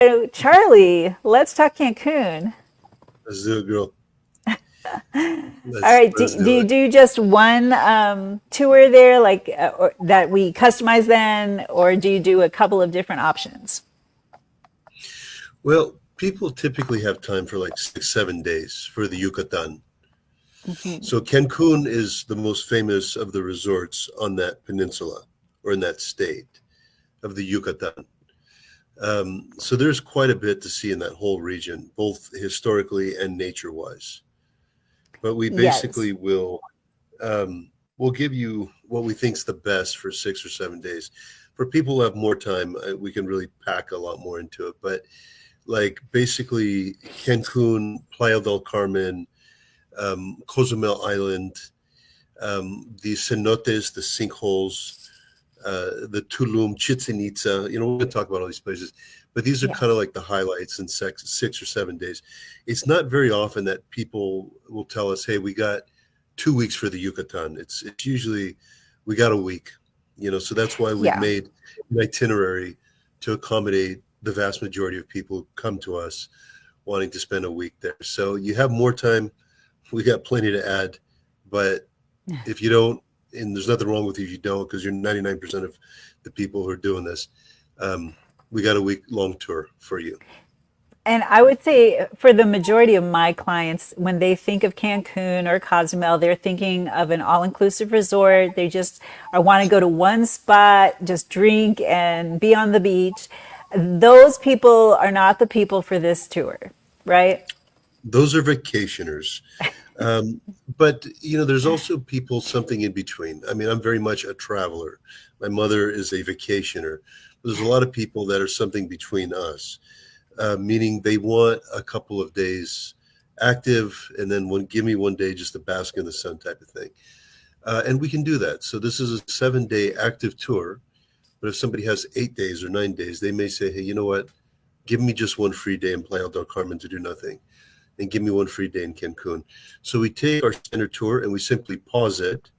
So, Charlie, let's talk Cancun. Let's do it, girl. All Let's right, let's do do you it. do just one tour there, like or, that we customize then, or do you do a couple of different options? Well, people typically have time for like 6, 7 days for the Yucatan. Mhm. So Cancun is the most famous of the resorts on that peninsula or in that state of the Yucatan. So there's quite a bit to see in that whole region, both historically and nature-wise. But we Yes. basically we'll give you what we think's the best for 6 or 7 days. For people who have more time, we can really pack a lot more into it. But like basically Cancun, Playa del Carmen, Cozumel Island, the cenotes, the sinkholes, the Tulum, Chichen Itza. We're going to talk about all these places, but these are Yeah. kind of like the highlights in 6 or 7 days. It's not very often that people will tell us, "Hey, we got 2 weeks for the Yucatan." It's usually we got a week. So that's why we've Yeah. made an itinerary to accommodate the vast majority of people who come to us wanting to spend a week there. So you have more time. We got plenty to add, but if you don't, and there's nothing wrong with you if you don't, because you're 99% of the people who are doing this. Um, we got a week long tour for you. And I would say for the majority of my clients, when they think of Cancun or Cozumel, they're thinking of an all-inclusive resort. They just want to go to one spot, just drink and be on the beach. Those people are not the people for this tour, right? Those are vacationers. Um, but there's also people something in between. I mean, I'm very much a traveler. My mother is a vacationer. There's a lot of people that are something between us, meaning they want a couple of days active and then give me one day just to bask in the sun type of thing. And we can do that. So this is a 7 day active tour. But if somebody has 8 days or 9 days, they may say, hey, you know what? Give me just one free day in Playa del Carmen to do nothing and give me one free day in Cancun. So we take our standard tour and we simply pause it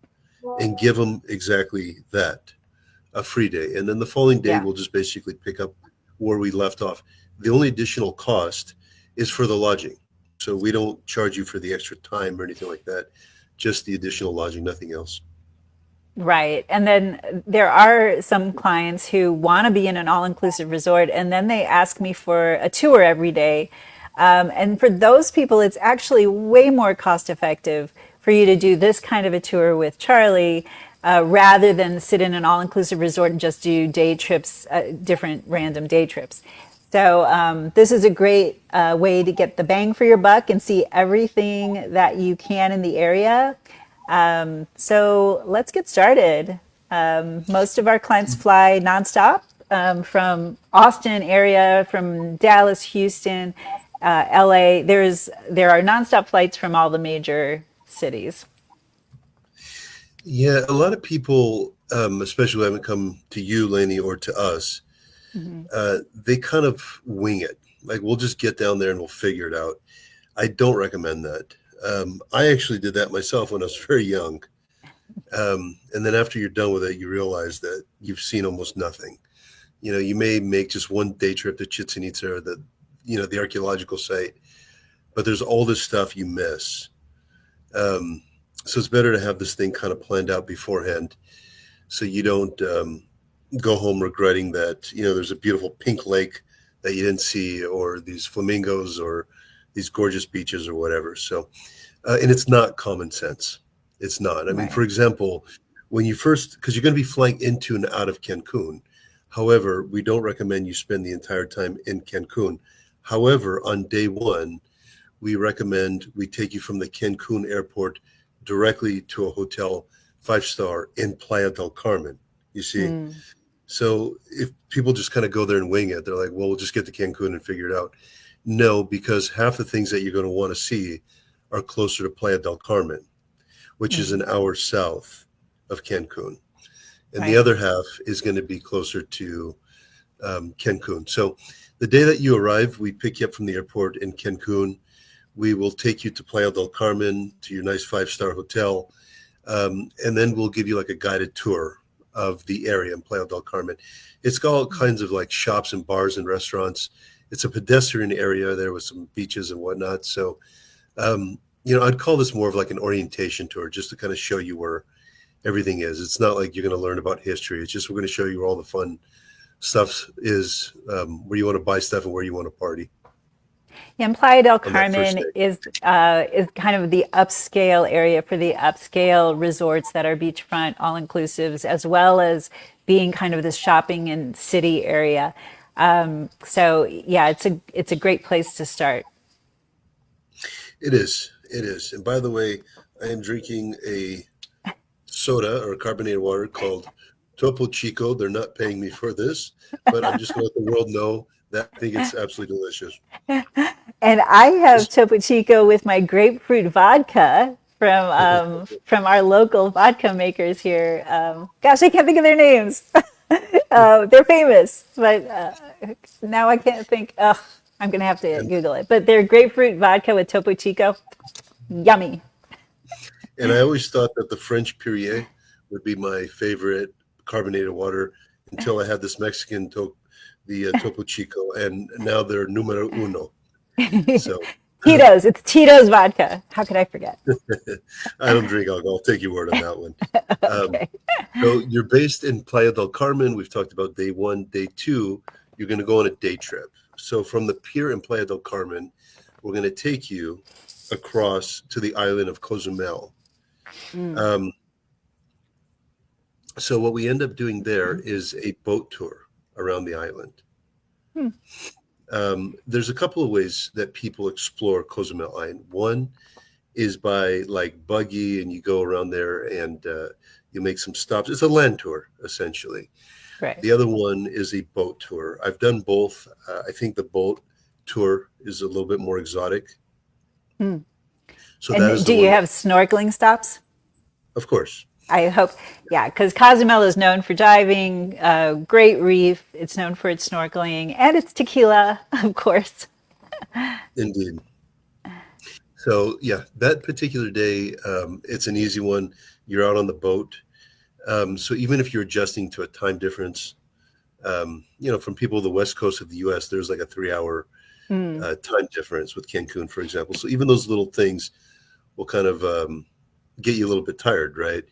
and give them exactly that, a free day. And then the following day, Yeah. we'll just basically pick up where we left off. The only additional cost is for the lodging. So we don't charge you for the extra time or anything like that, just the additional lodging, nothing else. Right. And then there are some clients who want to be in an all-inclusive resort, and then they ask me for a tour every day. And for those people, it's actually way more cost effective for you to do this kind of a tour with Charlie rather than sit in an all-inclusive resort and just do day trips, different random day trips. So this is a great way to get the bang for your buck and see everything that you can in the area. So let's get started. Most of our clients fly nonstop from Austin area, from Dallas, Houston, LA. There are nonstop flights from all the major cities. Yeah, a lot of people, especially who haven't come to you, Laney, or to us, Mhm. they kind of wing it. Like we'll just get down there and we'll figure it out. I don't recommend that. I actually did that myself when I was very young. And then after you're done with it, you realize that you've seen almost nothing. You may make just one day trip to Chichen Itza or the archaeological site, but there's all this stuff you miss. Um, so it's better to have this thing kind of planned out beforehand, so you don't go home regretting that. There's a beautiful pink lake that you didn't see, or these flamingos, or these gorgeous beaches, or whatever. So, and it's not common sense. It's not. I mean, for Right. example, when you first, because you're going to be flying into and out of Cancun. However, we don't recommend you spend the entire time in Cancun. However, on day one, we recommend we take you from the Cancun airport directly to a hotel, 5 star in Playa del Carmen. You see? Mm. So if people just kind of go there and wing it, they're like, well, we'll just get to Cancun and figure it out. No, because half the things that you're going to want to see are closer to Playa del Carmen, which is an Mhm. hour south of Cancun. And the Right. other half is going to be closer to Cancun. So the day that you arrive, we pick you up from the airport in Cancun. We will take you to Playa del Carmen, to your nice 5 star hotel. And then we'll give you like a guided tour of the area in Playa del Carmen. It's got all kinds of like shops and bars and restaurants. it's a pedestrian area there with some beaches and whatnot. So, I'd call this more of like an orientation tour, just to kind of show you where everything is. It's not like you're going to learn about history. It's just we're going to show you where all the fun stuff is, where you want to buy stuff and where you want to party Yeah, and Playa del on that first Carmen day. is kind of the upscale area for the upscale resorts that are beachfront all inclusives, as well as being kind of the shopping and city area. So yeah, it's a great place to start. It is. It is. And by the way, I am drinking a soda or carbonated water called Topo Chico. They're not paying me for this, but I'm just going to let the world know that I think it's absolutely delicious. And I have This, Topo Chico with my grapefruit vodka from our local vodka makers here. Gosh, I can't think of their names. They're famous, but now I can't think. Ugh, I'm gonna have to and Google it. But they're grapefruit vodka with Topo Chico. Yummy. and I always thought that the French Perrier would be my favorite carbonated water until I had this the Topo Chico, and now they're numero uno. So Tito's. It's Tito's vodka. How could I forget? I don't drink alcohol. I'll take your word on that one. Um, Okay. so you're based in Playa del Carmen. We've talked about day one. Day two, you're going to go on a day trip. So from the pier in Playa del Carmen, we're going to take you across to the island of Cozumel. Mm. Um, so what we end up doing there is a boat tour around the island. Hmm. There's a couple of ways that people explore Cozumel Island. One is by like buggy, and you go around there and you make some stops. It's a land tour essentially. Right. The other one is a boat tour. I've done both. I think the boat tour is a little bit more exotic. Hmm. So that And is do the you one that, have snorkeling stops? of course. I hope, yeah, because Cozumel is known for diving, great reef. It's known for its snorkeling and its tequila, of course. Indeed. So yeah, that particular day, it's an easy one. You're out on the boat. So even if you're adjusting to a time difference, from people on the west coast of the U.S., there's like a 3 hour Mm. time difference with Cancun, for example. So even those little things will kind of get you a little bit tired, right?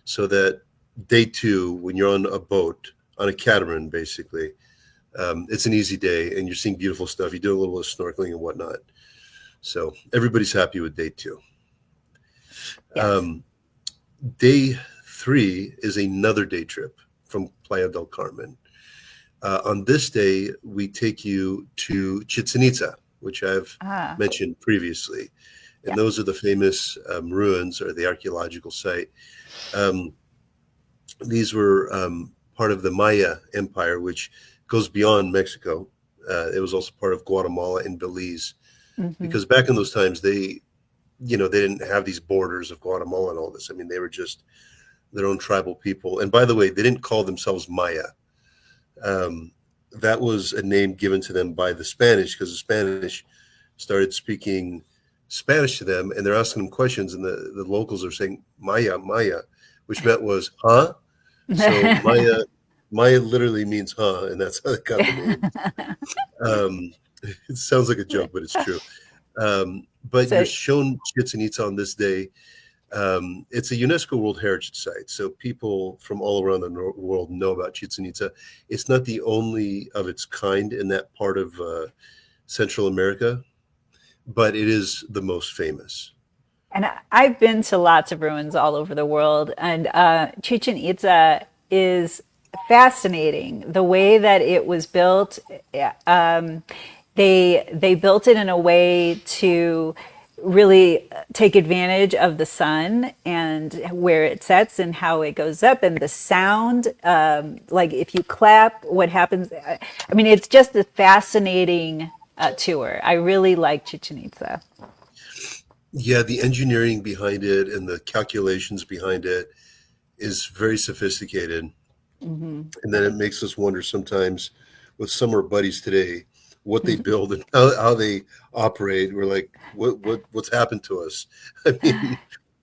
So that day two, when you're on a boat, on a catamaran, basically, it's an easy day and you're seeing beautiful stuff. You do a little bit of snorkeling and whatnot. So everybody's happy with day two. Yes. Um, Day three is another day trip from Playa del Carmen. On this day, we take you to Chichen Itza, which I've Ah, mentioned previously. And yeah. those are the famous ruins or the archaeological site. Um, these were part of the Maya Empire, which goes beyond Mexico. It was also part of Guatemala and Belize, Hmm. because back in those times, they didn't have these borders of Guatemala and all this. I mean, they were just their own tribal people. And by the way, they didn't call themselves Maya. Um, that was a name given to them by the Spanish, because the Spanish started speaking Spanish to them, and they're asking them questions, and the locals are saying Maya, Maya, which meant was huh. So Maya literally means huh, and that's how they got the name. Um, it sounds like a joke, but it's true. But you're So, shown Chichen Itza on this day. It's a UNESCO World Heritage Site, so people from all around the world know about Chichen Itza. It's not the only of its kind in that part of Central America, but it is the most famous. and I've been to lots of ruins all over the world, and Chichen Itza is fascinating. The way that it was built, um, they built it in a way to really take advantage of the sun and where it sets and how it goes up and the sound. Like if you clap, what happens? I mean, it's just a fascinating tour. I really like Chichen Itza. Yeah, the engineering behind it and the calculations behind it is very sophisticated. Hmm. And then it makes us wonder sometimes with summer buddies today what they Hmm. build and how they operate. We're like, what's happened to us? I mean,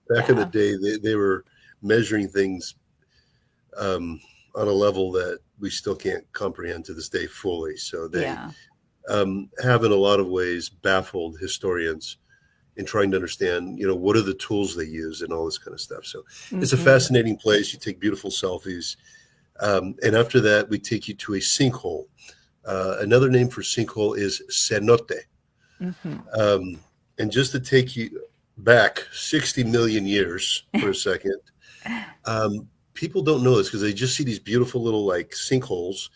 back in the Yeah. day, they were measuring things on a level that we still can't comprehend to this day fully. So Yeah. have in a lot of ways baffled historians in trying to understand, what are the tools they use and all this kind of stuff. So it's a Hmm. fascinating place. You take beautiful selfies. And after that, we take you to a sinkhole. Another name for sinkhole is cenote. Hmm. Um, and just to take you back 60 million years for a second, people don't know this because they just see these beautiful little like sinkholes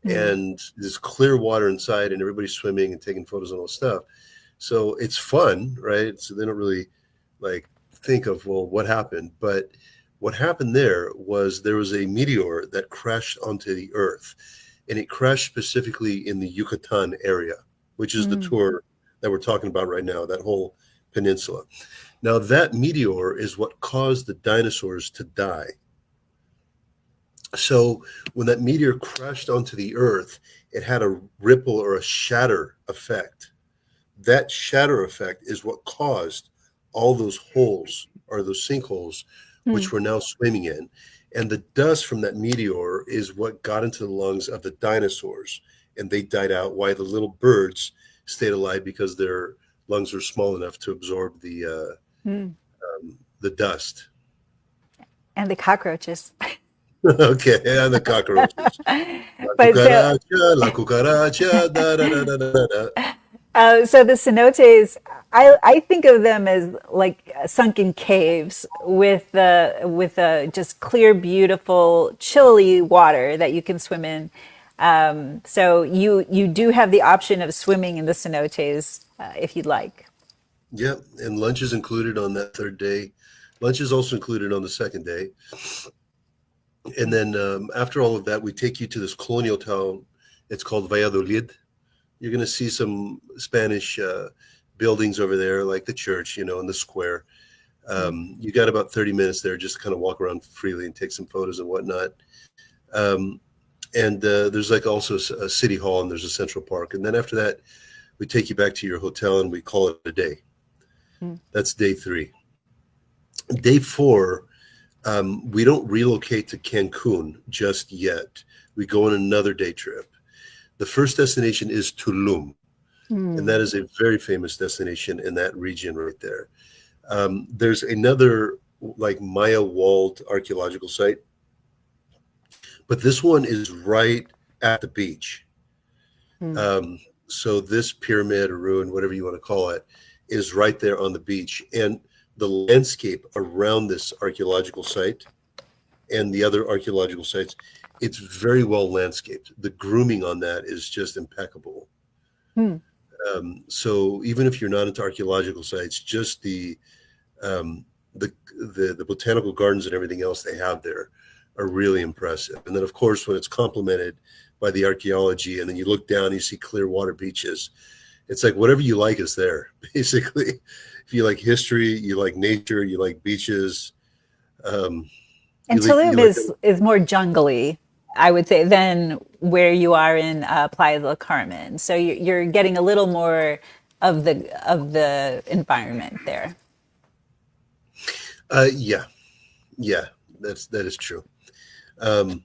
Mm. and this clear water inside and everybody's swimming and taking photos and all this stuff. So it's fun, right? So they don't really like think of, well, what happened? But what happened there was a meteor that crashed onto the earth, and it crashed specifically in the Yucatan area, which is the Mm. tour that we're talking about right now, that whole peninsula. Now that meteor is what caused the dinosaurs to die. So when that meteor crashed onto the earth, it had a ripple or a shatter effect. That shatter effect is what caused all those holes or those sinkholes, Mm. which we're now swimming in. And the dust from that meteor is what got into the lungs of the dinosaurs, and they died out. While the little birds stayed alive because their lungs are small enough to absorb Mm. the dust. And the cockroaches. Okay, and the cockroaches. But La cucaracha, da da da da da da. so the cenotes, I think of them as like sunken caves with just clear, beautiful, chilly water that you can swim in. So you do have the option of swimming in the cenotes if you'd like. Yep, and lunch is included on that third day. Lunch is also included on the second day. And then after all of that, we take you to this colonial town. It's called Valladolid. You're going to see some Spanish buildings over there, like the church, in the square. Mm. You got about 30 minutes there just to kind of walk around freely and take some photos and whatnot. Um, and there's like also a city hall and there's a central park. And then after that, we take you back to your hotel and we call it a day. Mm. That's day 3. Day 4, we don't relocate to Cancun just yet. We go on another day trip. The first destination is Tulum, and that Mm. is a very famous destination in that region right there. There's another like Maya walled archaeological site, but this one is right at the beach. Mm. Um, so this pyramid or ruin, whatever you want to call it, is right there on the beach. And the landscape around this archaeological site and the other archaeological sites, it's very well landscaped. The grooming on that is just impeccable. Mm. So even if you're not into archaeological sites, just um, the, the botanical gardens and everything else they have there are really impressive. And then of course, when it's complemented by the archaeology, and then you look down, you see clear water beaches. It's like whatever you like is there, basically. If you like history, you like nature, you like beaches, um, And you Tulum like is more jungly, I would say, than where you are in Playa del Carmen. So you're getting a little more of the environment there. yeah, yeah, that is true. Um,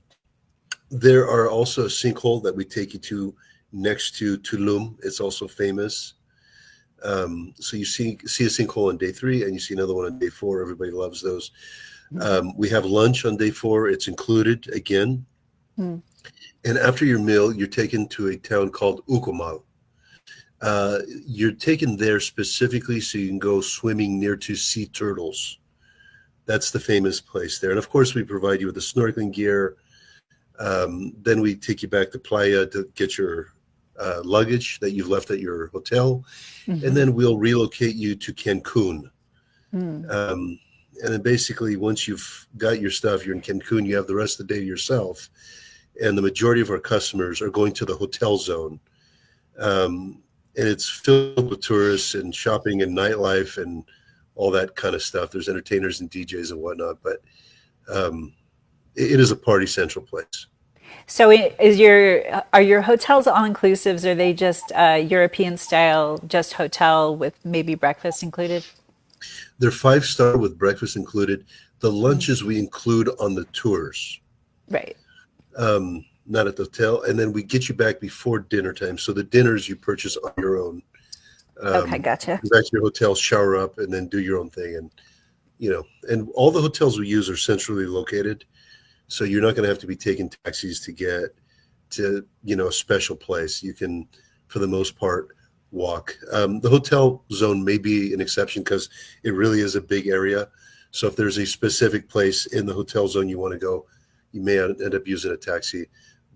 there are also a sinkhole that we take you to next to Tulum. It's also famous. So you see a sinkhole on day 3, and you see another one on day 4. Everybody loves those. We have lunch on day 4. It's included again. Mm. And after your meal, you're taken to a town called Ucomal. You're taken there specifically so you can go swimming near to sea turtles. That's the famous place there. And of course, we provide you with the snorkeling gear. Then we take you back to Playa to get your luggage that you've left at your hotel. And Hmm. then we'll relocate you to Cancun. Mm. Um, and then basically, once you've got your stuff, you're in Cancun, you have the rest of the day to yourself. And the majority of our customers are going to the hotel zone. And it's filled with tourists and shopping and nightlife and all that kind of stuff. There's entertainers and DJs and whatnot, but um, it is a party central place. So are your hotels all inclusives? Are they just European style, just hotel with maybe breakfast included? They're 5-star with breakfast included. The Mm. lunches we include on the tours. Right. not at the hotel, and then we get you back before dinner time. So the dinners you purchase on your own. Okay, Um, gotcha. Go back to your hotel, shower up, and then do your own thing. And and all the hotels we use are centrally located, so you're not going to have to be taking taxis to get to a special place. You can, for the most part, walk. The hotel zone may be an exception because it really is a big area. So if there's a specific place in the hotel zone you want to go, you may end up using a taxi.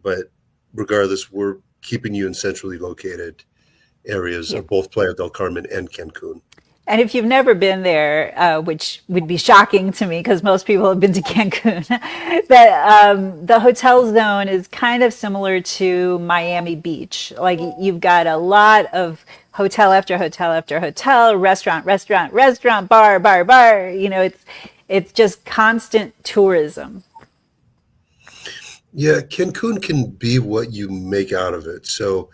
But regardless, we're keeping you in centrally located areas Yeah. of both Playa del Carmen and Cancun. And if you've never been there, which would be shocking to me because most people have been to Cancun, that the hotel zone is kind of similar to Miami Beach. Like you've got a lot of hotel after hotel after hotel, restaurant, restaurant, restaurant, bar, bar, bar. It's just constant tourism. Yeah, Cancun can be what you make out of it. So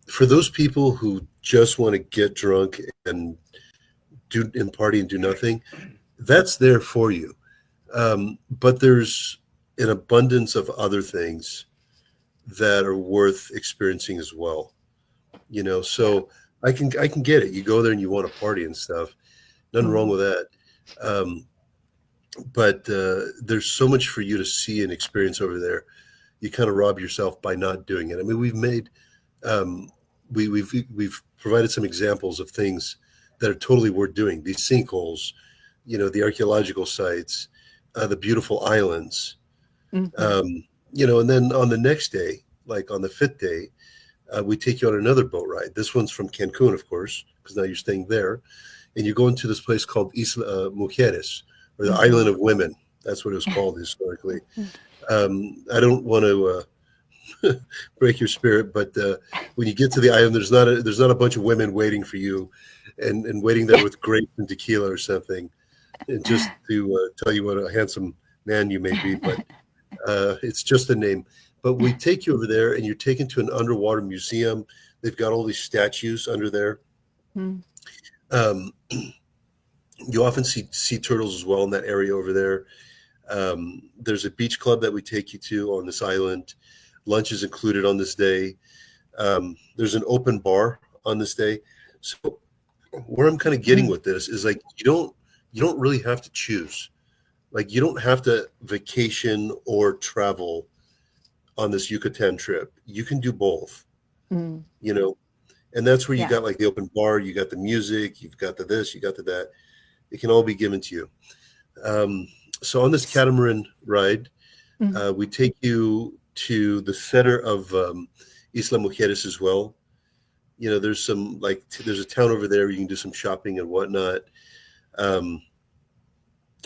for those people who just want to get drunk and party and do nothing, that's there for you. But there's an abundance of other things that are worth experiencing as well. Yeah. So I can get it. You go there and you want to party and stuff. Nothing wrong Mhm. with that. Um, but there's so much for you to see and experience over there. You kind of rob yourself by not doing it. I mean, um, we've provided some examples of things that are totally worth doing. These sinkholes, the archaeological sites, the beautiful islands, Mhm. um, and then on the next day, like on the fifth day, we take you on another boat ride. This one's from Cancun, of course, because now you're staying there, and you go into this place called Isla Mujeres, or the Mhm. Island of Women. That's what it was called historically. I don't want to break your spirit, but when you get to the island, there's not a bunch of women waiting for you, and waiting there with grapes and tequila or something, and just to tell you what a handsome man you may be. But it's just a name. But we take you over there, and you're taken to an underwater museum. They've got all these statues under there. Mhm. Um, you often see sea turtles as well in that area over there. There's a beach club that we take you to on this island. Lunch is included on this day. There's an open bar on this day. So where I'm kind of getting with this is like you don't really have to choose. Like you don't have to vacation or travel on this Yucatan trip. You can do both, Mhm. you know, and that's where you Yeah. got like the open bar, you got the music, you've got the this, you got the that. It can all be given to you. Um, so on this catamaran ride, Mhm. we take you to the center of Isla Mujeres as well. There's there's a town over there where you can do some shopping and whatnot. Um,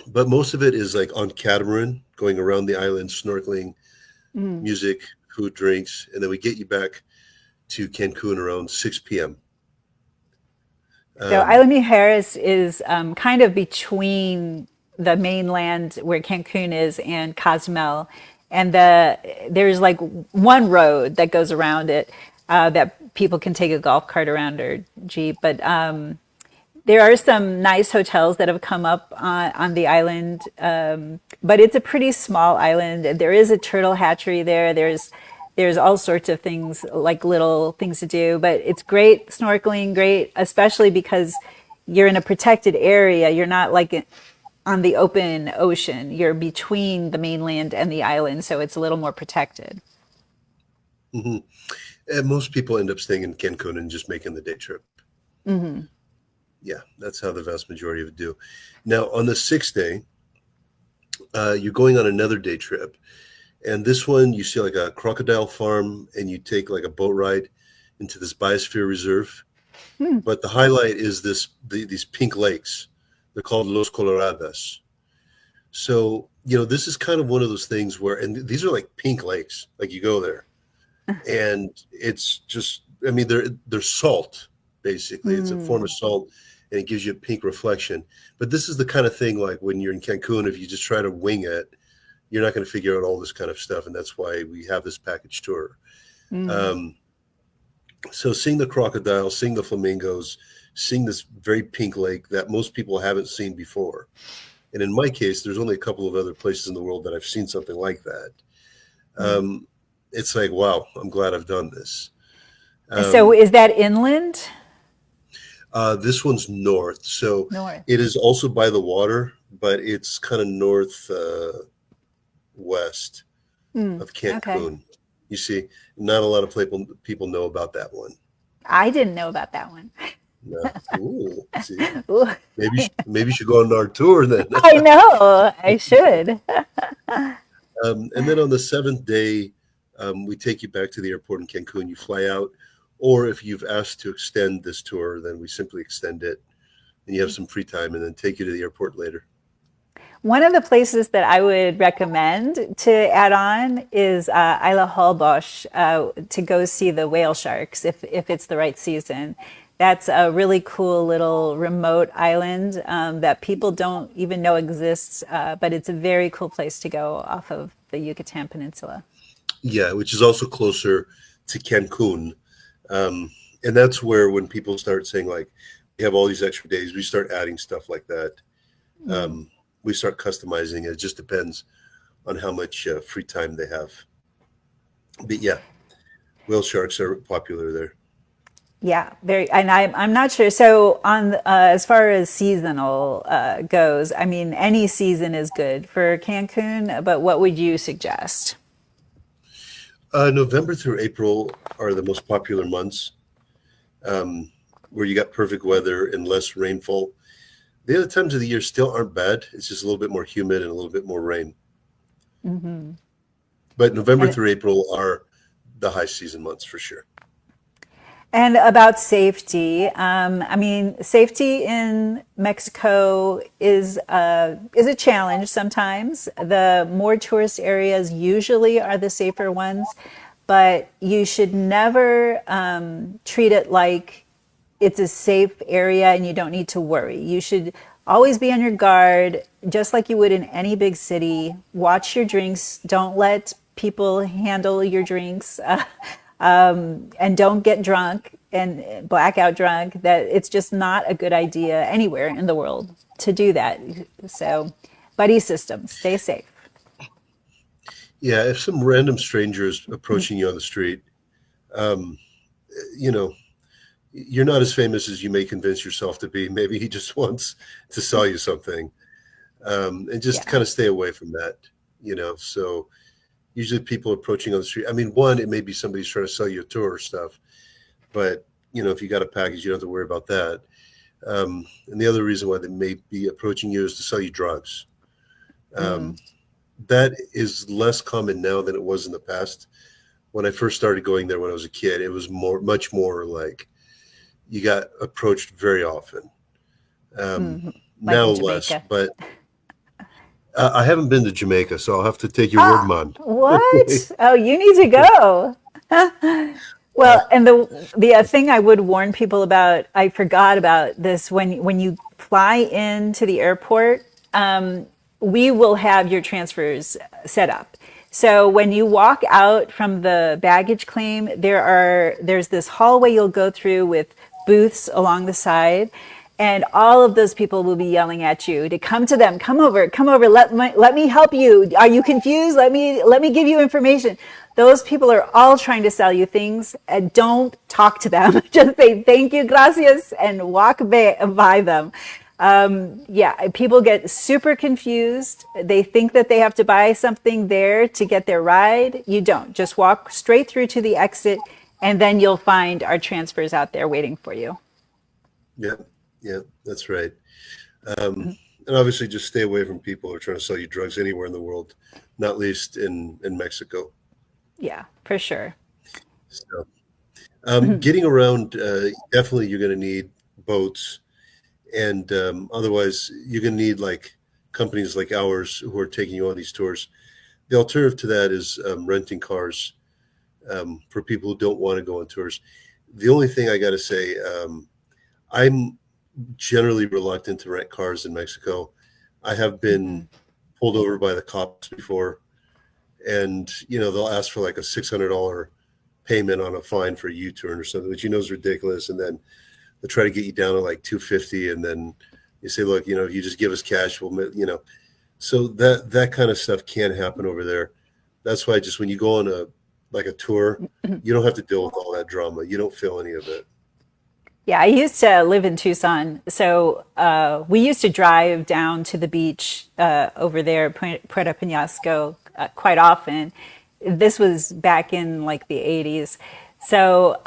but most of it is like on catamaran, going around the island, snorkeling, Mhm. music, food, drinks, and then we get you back to Cancun around 6 p.m. So Um, Isla Mujeres is kind of between the mainland where Cancun is and Cozumel, and there's like one road that goes around it that people can take a golf cart around or jeep. But there are some nice hotels that have come up on the island, but it's a pretty small island. There is a turtle hatchery there. There's all sorts of things like little things to do, but it's great snorkeling, great, especially because you're in a protected area. You're not like on the open ocean. You're between the mainland and the island, so it's a little more protected. mhm. And most people end up staying in Cancun and just making the day trip. Hmm. Yeah, that's how the vast majority of it do. Now, on the sixth day, you're going on another day trip. And this one, you see like a crocodile farm and you take like a boat ride into this biosphere reserve. But the highlight is these pink lakes. They're called Los Coloradas. So, this is kind of one of those things where, and these are like pink lakes, like you go there and it's just, I mean, they're salt, basically. It's a form of Mm. salt and it gives you a pink reflection. But this is the kind of thing like when you're in Cancun, if you just try to wing it, you're not going to figure out all this kind of stuff. And that's why we have this package tour. Mm. Um, so seeing the crocodiles, seeing the flamingos, seeing this very pink lake that most people haven't seen before. And in my case, there's only a couple of other places in the world that I've seen something like that. Mm. Um, it's like, wow, I'm glad I've done this. So Um, is that inland? this one's north, so North. it is also by the water, but it's kind of north west Hmm. of Okay. Cancun. You see, not a lot of people know about that one. I didn't know about that one. No. Ooh, see, Ooh, maybe you should go on our tour then. I know. I should. And then on the seventh day, we take you back to the airport in Cancun. You fly out, or if you've asked to extend this tour, then we simply extend it, and you have some free time, and then take you to the airport later. One of the places that I would recommend to add on is Isla Holbox to go see the whale sharks if it's the right season. That's a really cool little remote island that people don't even know exists, but it's a very cool place to go off of the Yucatan Peninsula. Yeah, which is also closer to Cancun. Um, and that's where when people start saying like we have all these extra days, we start adding stuff like that. Mm. Um, we start customizing it. It just depends on how much free time they have. But yeah, whale sharks are popular there. Yeah, very, and I'm not sure. So on as far as seasonal goes, I mean, any season is good for Cancun, but what would you suggest? November through April are the most popular months, um, where you got perfect weather and less rainfall. The other times of the year still aren't bad. It's just a little bit more humid and a little bit more rain. Hmm. But November And through April are the high season months for sure. and about safety, I mean, safety in Mexico is a challenge sometimes. The more tourist areas usually are the safer ones, but you should never treat it like it's a safe area and you don't need to worry. You should always be on your guard, just like you would in any big city. Watch your drinks. Don't let people handle your drinks, and don't get drunk and blackout drunk. That it's just not a good idea anywhere in the world to do that. So, buddy system, stay safe. Yeah, if some random stranger is approaching you on the street, um, you know, you're not as famous as you may convince yourself to be. Maybe he just wants to sell you something, and just Yeah. kind of stay away from that. So usually people approaching on the street. I mean, one, it may be somebody's trying to sell you a tour or stuff, but if you got a package, you don't have to worry about that. And the other reason why they may be approaching you is to sell you drugs. Mm. Um, that is less common now than it was in the past. When I first started going there when I was a kid, it was much more like you got approached very often. Um, Mm. Like now in less, Jamaica. but I haven't been to Jamaica, so I'll have to take your word, Ah, man. what? Oh, you need to go. Yeah, Well, and the thing I would warn people about, I forgot about this when you fly into the airport, we will have your transfers set up. So when you walk out from the baggage claim, there's this hallway you'll go through with booths along the side, and all of those people will be yelling at you to come to them, come over, let me help you. Are you confused? Let me give you information. Those people are all trying to sell you things. And don't talk to them. Just say thank you, gracias, and walk by them. Yeah, people get super confused. They think that they have to buy something there to get their ride. You don't. Just walk straight through to the exit, and then you'll find our transfers out there waiting for you. yeah, yeah, that's right. Um, and obviously, just stay away from people who are trying to sell you drugs anywhere in the world, not least in Mexico. Yeah, for sure. So, getting around, definitely you're going to need boats, and otherwise you're going to need like companies like ours who are taking you on these tours. The alternative to that is renting cars for people who don't want to go on tours. The only thing I got to say, I'm generally reluctant to rent cars in Mexico. I have been pulled over by the cops before, and they'll ask for like a $600 payment on a fine for a U-turn or something, which is ridiculous, and then they'll try to get you down to like 250, and then you say, look, if you just give us cash, so that kind of stuff can happen over there. That's why just when you go on like a tour, you don't have to deal with all that drama. You don't feel any of it. Yeah, I used to live in Tucson, so we used to drive down to the beach over there, Puerto Penasco, quite often. This was back in like the 80s. So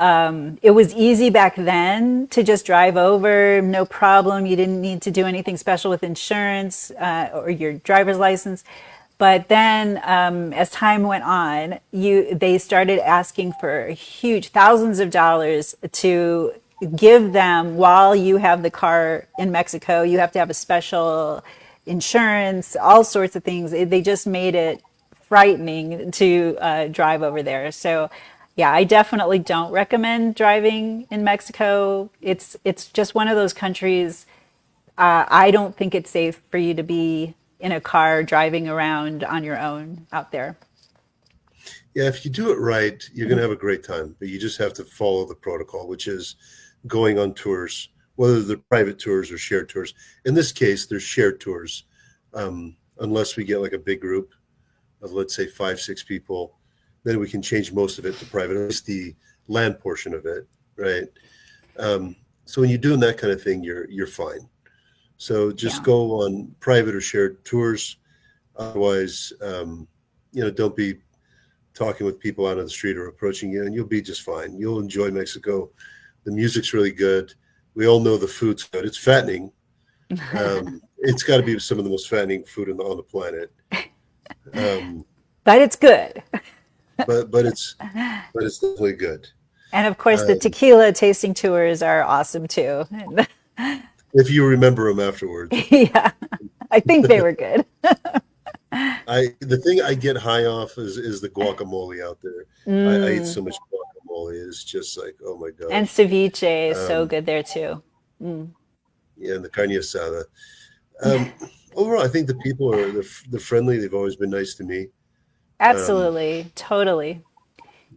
it was easy back then to just drive over, no problem. You didn't need to do anything special with insurance or your driver's license. But then, as time went on, they started asking for huge thousands of dollars to give them while you have the car in Mexico. You have to have a special insurance, all sorts of things. They just made it frightening to drive over there. So, yeah, I definitely don't recommend driving in Mexico. It's just one of those countries. I don't think it's safe for you to be in a car driving around on your own out there. Yeah, if you do it right, you're going to have a great time, but you just have to follow the protocol, which is going on tours, whether they're private tours or shared tours. In this case, there's shared tours, unless we get like a big group of, let's say, 5, 6 people, then we can change most of it to private, at least the land portion of it, right? So when you're doing that kind of thing, you're fine. So just Yeah. go on private or shared tours. Otherwise, don't be talking with people out on the street or approaching you, and you'll be just fine. You'll enjoy Mexico. The music's really good. We all know the food's good. It's fattening. It's got to be some of the most fattening food on the planet. But it's good. But it's definitely good. And of course, the Um, tequila tasting tours are awesome too. if you remember them afterwards. Yeah, I think they were good. The thing I get high off is the guacamole out there. I eat Mm. so much guacamole. It's just like, oh my And gosh. ceviche is so Um, good there too. Mm. yeah, and the carne asada. Um, Overall, I think the people they're friendly. They've always been nice to me. Um, Absolutely, totally.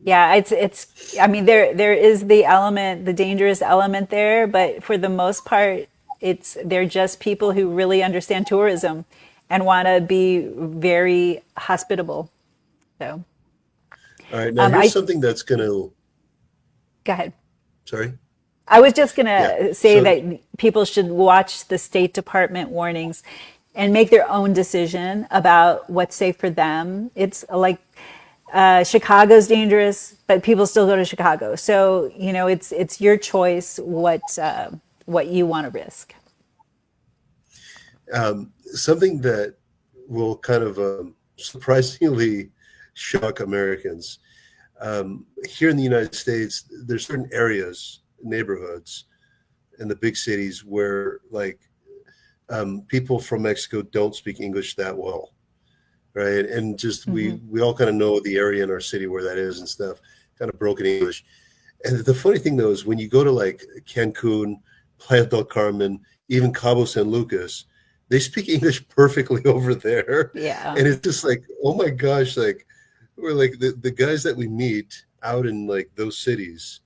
Yeah, it's I mean there is the element, the dangerous element there, but for the most part they're just people who really understand tourism and want to be very hospitable. So, all right, now here's I something that's gonna. go ahead. Sorry. I was just going Yeah. to say So that people should watch the State Department warnings and make their own decision about what's safe for them. It's like Chicago's dangerous, but people still go to Chicago. So, it's your choice what you want to risk. something that will kind of surprisingly shock Americans. Here in the United States, there's certain areas, neighborhoods, in the big cities where like people from Mexico don't speak English that well, right? And just Hmm. we all kind of know the area in our city where that is and stuff, kind of broken English. And the funny thing though is when you go to like Cancun, Playa del Carmen, even Cabo San Lucas, they speak English perfectly over there. Yeah. And it's just like, oh my gosh, like we're like the guys that we meet out in like those cities,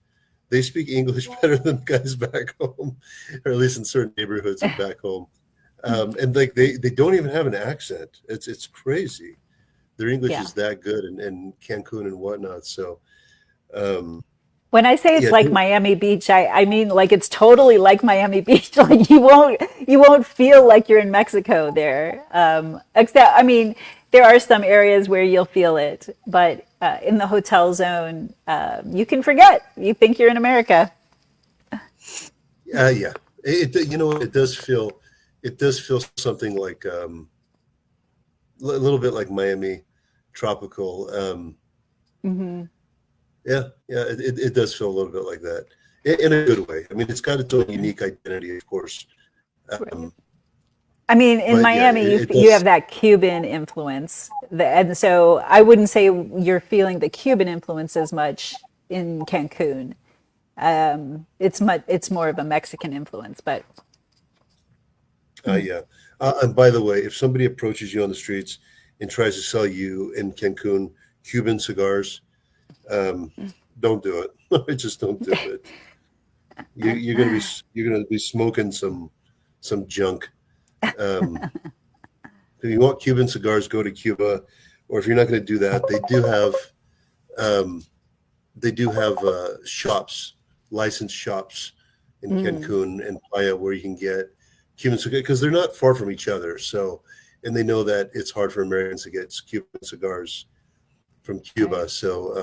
they speak English better than guys back home, or at least in certain neighborhoods and back home. And like they don't even have an accent. It's crazy. Their English Yeah. is that good in Cancun and whatnot. So um, When I say it's yeah, like Miami Beach, I mean like it's totally like Miami Beach. Like you won't feel like you're in Mexico there. Except I mean there are some areas where you'll feel it, but in the hotel zone, you can forget. You think you're in America. yeah. It does feel something like a little bit like Miami, tropical. Hmm. Yeah, it does feel a little bit like that in a good way. I mean, it's got its own unique identity, of course. Right. Um, I mean, in but yeah, Miami, you it you have does. that Cuban influence, and so I wouldn't say you're feeling the Cuban influence as much in Cancun. It's more of a Mexican influence, but Yeah. And by the way, if somebody approaches you on the streets and tries to sell you in Cancun Cuban cigars, um, don't do it. Just don't do it. You're gonna be smoking some junk. Um, if you want Cuban cigars, go to Cuba. Or if you're not going to do that, they do have Um, they do have shops, licensed shops in Mm. Cancun and Playa where you can get Cuban cigars because they're not far from each other. So, and they know that it's hard for Americans to get Cuban cigars from Right. Cuba. So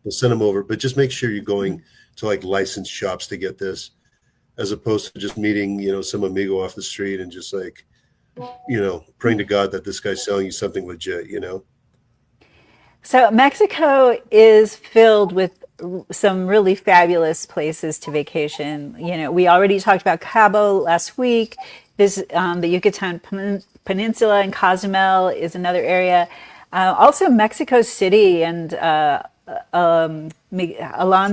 they'll send them over, but just make sure you're Mm. going to like licensed shops to get this, as opposed to just meeting, some amigo off the street and just like, praying to God that this guy's selling you something legit. So Mexico is filled with some really fabulous places to vacation. We already talked about Cabo last week. This the Yucatan Peninsula and Cozumel is another area. Also, Mexico City and Alon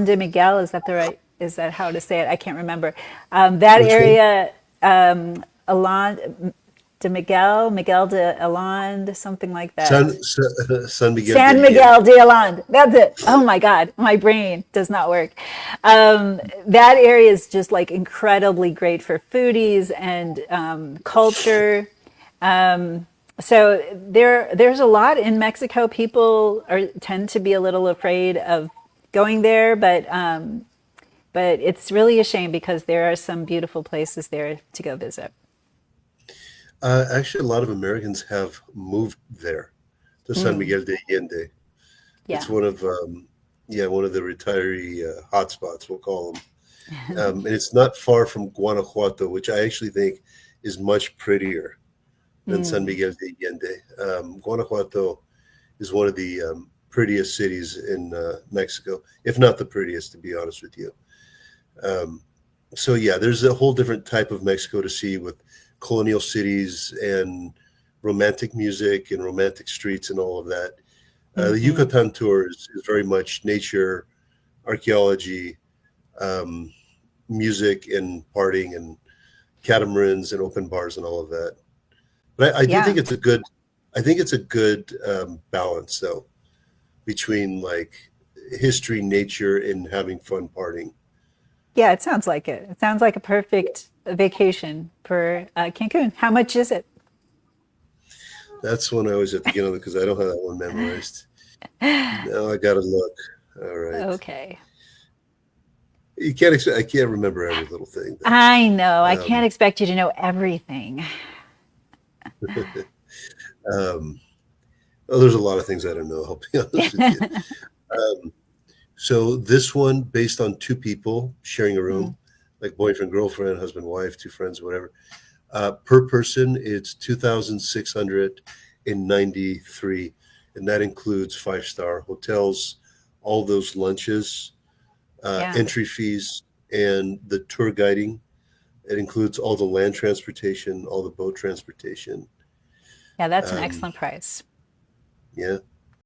de Miguel. Is that the right? Is that how to say it? I can't remember. That Which one? area, Alon de Miguel, Miguel de Alon, something like that. San Miguel de San Allende. Miguel de Allende. That's it. Oh my God, my brain does not work. That area is just like incredibly great for foodies and culture. So there's a lot in Mexico. People tend to be a little afraid of going there, but it's really a shame because there are some beautiful places there to go visit. Actually, a lot of Americans have moved there to San Mm, Miguel de Allende. It's yeah. one of the retiree hotspots, we'll call them. And it's not far from Guanajuato, which I actually think is much prettier than San Mm, Miguel de Allende. Guanajuato is one of the prettiest cities in Mexico, if not the prettiest, to be honest with you. Um, so yeah, there's a whole different type of Mexico to see with colonial cities and romantic music and romantic streets and all of that. The hmm. Yucatan tour is very much nature, archaeology, um, music, and partying, and catamarans and open bars and all of that. But I do Yeah. think it's a good balance though between like history, nature, and having fun partying. Yeah, it sounds like it. It sounds like a perfect vacation for Cancun. How much is it? That's one I always have to get on because I don't have that one memorized. Now I gotta look. All right. Okay. I can't remember every little thing I know. though. I can't expect you to know everything. Um, oh, there's a lot of things I don't know. I'll be honest with you. Um, so this one, based on two people sharing a Mm. room, like boyfriend, girlfriend, husband, wife, two friends, whatever. Per person, it's 2,693, and that includes five-star hotels, all those lunches, Yeah. entry fees, and the tour guiding. It includes all the land transportation, all the boat transportation. Yeah, that's an Um, excellent price. yeah.